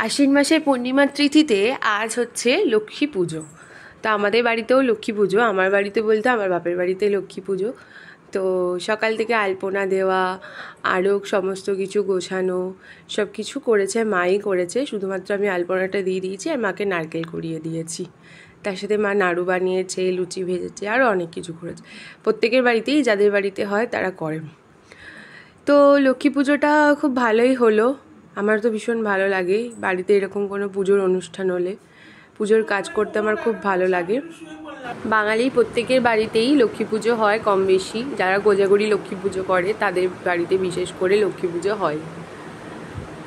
আশ্বিন মাসের পূর্ণিমা তিথিতে আজ হচ্ছে লক্ষ্মী পুজো। তো আমাদের বাড়িতেও লক্ষ্মী পুজো, আমার বাড়িতে বলতে আমার বাপের বাড়িতে লক্ষ্মী পুজো। তো সকাল থেকে আলপনা দেওয়া, আরও সমস্ত কিছু গোছানো, সব কিছু করেছে, মাই করেছে। শুধুমাত্র আমি আলপনাটা দিয়ে দিয়েছি আর মাকে নারকেল কুড়িয়ে দিয়েছি। তার সাথে মা নাড়ু বানিয়েছে, লুচি ভেজেছে, আরও অনেক কিছু করেছে। প্রত্যেকের বাড়িতেই, যাদের বাড়িতে হয় তারা করে। তো লক্ষ্মী পুজোটা খুব ভালোই হলো। আমার তো ভীষণ ভালো লাগে বাড়িতে এরকম কোনো পুজোর অনুষ্ঠান হলে, পুজোর কাজ করতে আমার খুব ভালো লাগে। বাঙালি প্রত্যেকের বাড়িতেই লক্ষ্মী পুজো হয় কম বেশি, যারা কোজাগরি লক্ষ্মী পুজো করে তাদের বাড়িতে বিশেষ করে লক্ষ্মী পুজো হয়।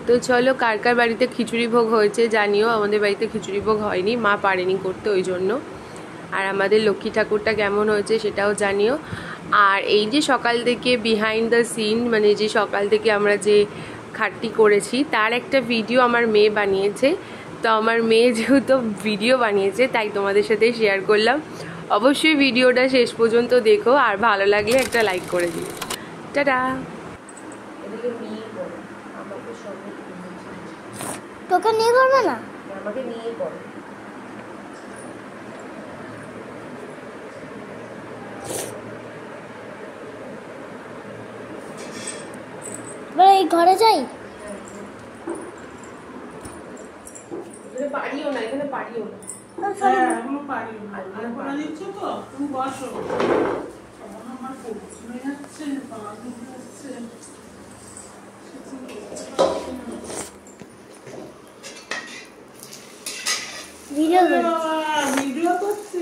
তো চলো, কার কার বাড়িতে খিচুড়ি ভোগ হয়েছে জানিও। আমাদের বাড়িতে খিচুড়ি ভোগ হয়নি, মা পারেনি করতে ওই জন্য। আর আমাদের লক্ষ্মী ঠাকুরটা কেমন হয়েছে সেটাও জানিও। আর এই যে সকাল থেকে বিহাইন্ড দ্য সিন, মানে যে সকাল থেকে আমরা যে খাটটি করেছি তার একটা ভিডিও আমার মেয়ে বানিয়েছে। তো আমার মেয়ে যেহেতু ভিডিও বানিয়েছে তাই তোমাদের সাথে শেয়ার করলাম। অবশ্যই ভিডিওটা শেষ পর্যন্ত দেখো, আর ভালো লাগলে একটা লাইক করে দিও। টাটা। তোকে নিয়ে করবে না? আমাকে নিয়েই পড়ো। এই ঘরে যাই। পারিও না, এখানে পারিও না। এখনো পারিও না। আলপনা দিচ্ছ তো, তুমি বসো। আমার পড়ে যাচ্ছে, পা দুটো যাচ্ছে। ভিডিও করছে,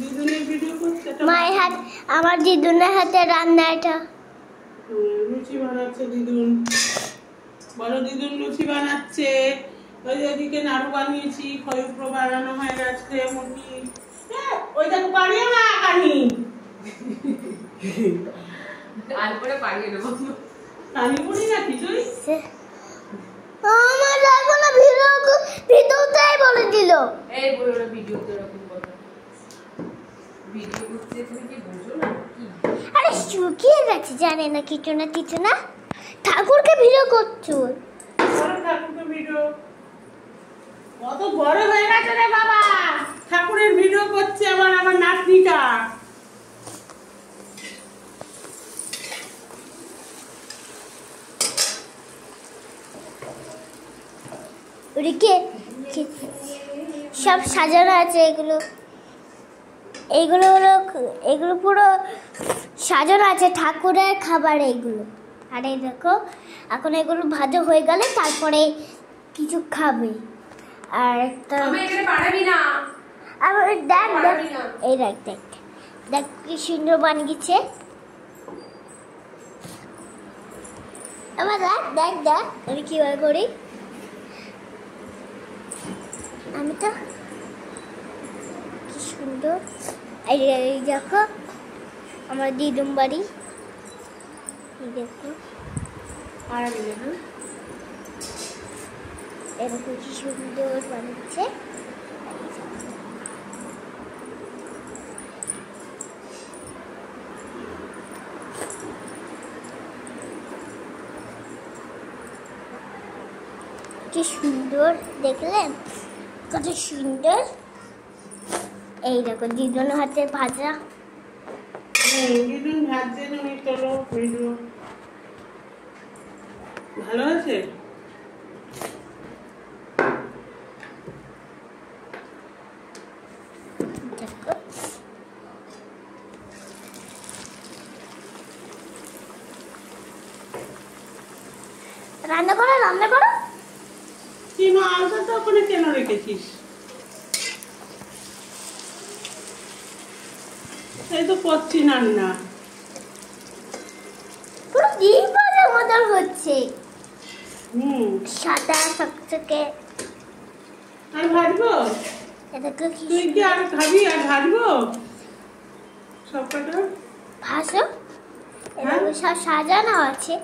দিদুনের ভিডিও করছে। মায়ের হাত, আমার দিদুনের হাতে রান্না এটা। লুচি বানাচ্ছে দিদুন, বড় দিদুন লুচি বানাচ্ছে। ওই এদিকে নাড়ু বানিয়েছি, খয়ুপ্র বানানো হয়ে গেছে, মুরগি। ওই দেখো পারিও না কানি, তারপরে পারিয়ে দেবো। কানি পুরি নাকি তুই? আমার লাগবে না, ভিডিওতেই বলে দিল। এই বলো না ভিডিওতে এরকম কথা। ভিডিও করতে তুমি কি বুঝো না কি? আরে শুকিয়ে গেছে, জানে না কিছু না। ঠাকুরকে ভিডিও করছো? ঠাকুরকে ভিডিও কত বড় হয়ে গেছে রে বাবা, ঠাকুরের ভিডিও করছে আমার নাতনিটা। ওদিকে সব সাজানো আছে, এগুলো পুরো সাজানো আছে ঠাকুরের খাবার এইগুলো। আর এই দেখো, এখন এগুলো ভাজা হয়ে গেলে তারপরে কিছু খাবে। আর একটা দেখ এই দেখ কি সুন্দর বানিয়েছে আমার। দেখ আমি কিভাবে করি। আমি তো কি সুন্দর। এই দেখো আমার দিদুম বাড়ি, দেখো এরকম কি সুন্দর বানাচ্ছে। কি সুন্দর দেখলেন, কত সুন্দর। এই দেখো দিদুনের হাতে ভাজা। দিদুন ভাজছে না, তোলো ভিডিও ভালো আছে। রান্না করো। কি মা, আলুটা ওখানে কেন রেখেছিস? এই তো করছি রান্না। পুরো ডিম ভাজার মতন হচ্ছে। সাদা চকচকে। আর ভাজবো? তুই কি আর খাবি? আর ভাজবো সব কটা ভাজো। সব সাজানো আছে।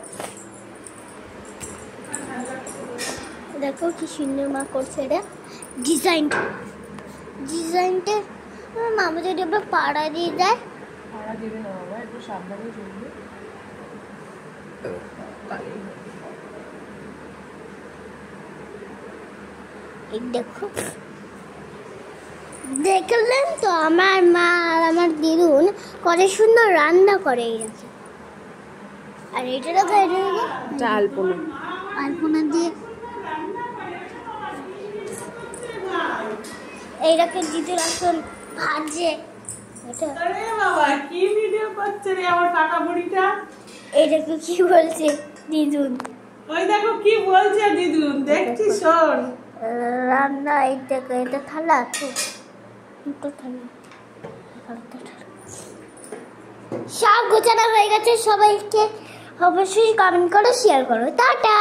দেখো কি সুন্দর মা করছে এটা ডিজাইনটা। মামা যদি আমরা পাড়া দিয়ে দেয়, পাড়া দেবে না বাবা, একটু সাবধানে চলবে। এই দেখো, দেখলেন তো আমার মা আর আমার দিদুন কত সুন্দর রান্না করে এইরকম। আর এটা দেখো, এটা দেখো, এটা আলপনা। আলপনা দিয়ে এইটাকে দিদুন এখন ভাজে। এটা আরে বাবা, কি ভিডিও করছে রে আমার কাকা বুড়িটা? এইটাকে কি বলছে দিদুন? ওই দেখো কি বলছে দিদুন, দেখছি শোন। রান্না এই দেখো, এটা থালা তো, দুটো থালা, সব গোছানো হয়ে গেছে। সবাইকে অবশ্যই কমেন্ট করে শেয়ার করো। টাটা।